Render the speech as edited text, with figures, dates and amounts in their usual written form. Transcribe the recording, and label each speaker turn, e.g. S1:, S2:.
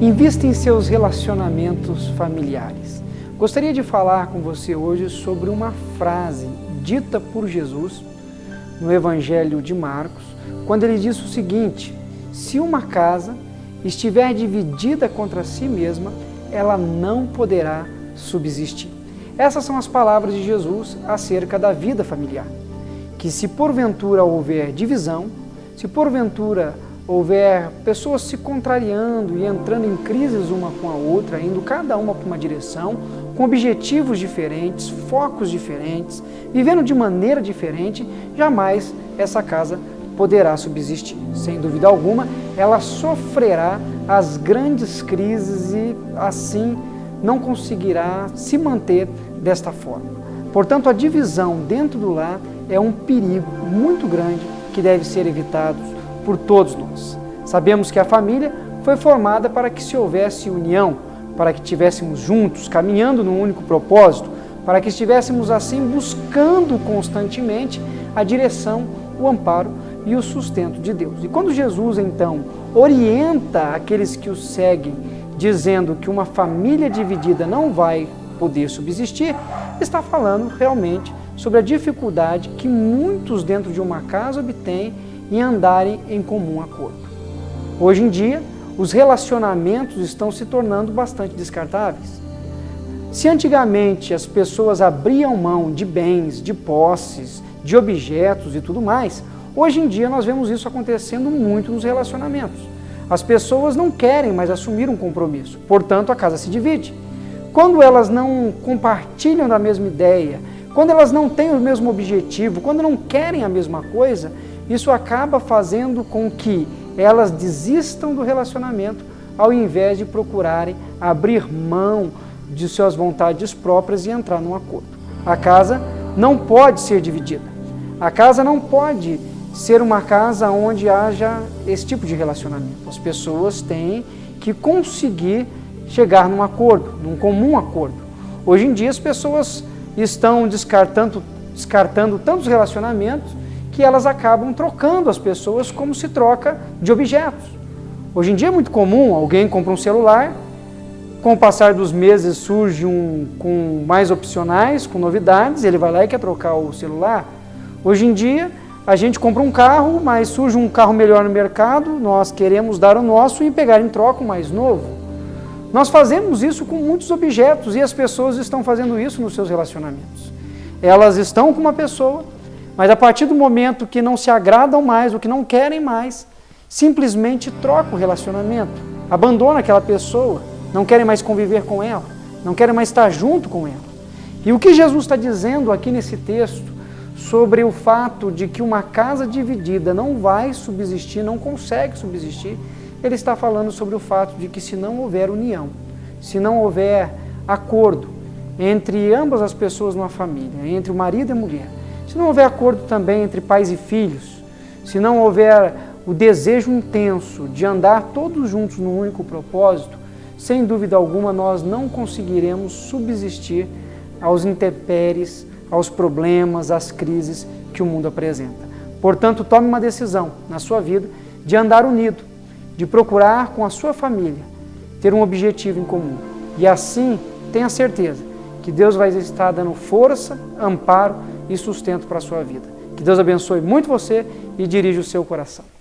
S1: Invista em seus relacionamentos familiares. Gostaria de falar com você hoje sobre uma frase dita por Jesus no Evangelho de Marcos, quando ele disse o seguinte: se uma casa estiver dividida contra si mesma, ela não poderá subsistir. Essas são as palavras de Jesus acerca da vida familiar. Que se porventura houver divisão, se porventura houver pessoas se contrariando e entrando em crises uma com a outra, indo cada uma para uma direção, com objetivos diferentes, focos diferentes, vivendo de maneira diferente, jamais essa casa poderá subsistir. Sem dúvida alguma, ela sofrerá as grandes crises e assim não conseguirá se manter desta forma. Portanto, a divisão dentro do lar é um perigo muito grande que deve ser evitado por todos nós. Sabemos que a família foi formada para que se houvesse união, para que estivéssemos juntos, caminhando num único propósito, para que estivéssemos assim buscando constantemente a direção, o amparo e o sustento de Deus. E quando Jesus então orienta aqueles que o seguem, dizendo que uma família dividida não vai poder subsistir, está falando realmente sobre a dificuldade que muitos dentro de uma casa obtêm em andarem em comum acordo. Hoje em dia, os relacionamentos estão se tornando bastante descartáveis. Se antigamente as pessoas abriam mão de bens, de posses, de objetos e tudo mais, hoje em dia nós vemos isso acontecendo muito nos relacionamentos. As pessoas não querem mais assumir um compromisso, portanto a casa se divide. Quando elas não compartilham da mesma ideia, quando elas não têm o mesmo objetivo, quando não querem a mesma coisa, isso acaba fazendo com que elas desistam do relacionamento ao invés de procurarem abrir mão de suas vontades próprias e entrar num acordo. A casa não pode ser dividida. A casa não pode ser uma casa onde haja esse tipo de relacionamento. As pessoas têm que conseguir chegar num acordo, num comum acordo. Hoje em dia as pessoas estão descartando tantos relacionamentos que elas acabam trocando as pessoas como se troca de objetos. Hoje em dia é muito comum, alguém compra um celular, com o passar dos meses surge um com mais opcionais, com novidades, ele vai lá e quer trocar o celular. Hoje em dia a gente compra um carro, mas surge um carro melhor no mercado, nós queremos dar o nosso e pegar em troca o mais novo. Nós fazemos isso com muitos objetos e as pessoas estão fazendo isso nos seus relacionamentos. Elas estão com uma pessoa, mas a partir do momento que não se agradam mais, ou que não querem mais, simplesmente trocam o relacionamento, abandonam aquela pessoa, não querem mais conviver com ela, não querem mais estar junto com ela. E o que Jesus está dizendo aqui nesse texto sobre o fato de que uma casa dividida não vai subsistir, não consegue subsistir, ele está falando sobre o fato de que se não houver união, se não houver acordo entre ambas as pessoas numa família, entre o marido e a mulher, se não houver acordo também entre pais e filhos, se não houver o desejo intenso de andar todos juntos num único propósito, sem dúvida alguma nós não conseguiremos subsistir aos intempéries, aos problemas, às crises que o mundo apresenta. Portanto, tome uma decisão na sua vida de andar unido, de procurar com a sua família ter um objetivo em comum. E assim, tenha certeza que Deus vai estar dando força, amparo e sustento para a sua vida. Que Deus abençoe muito você e dirija o seu coração.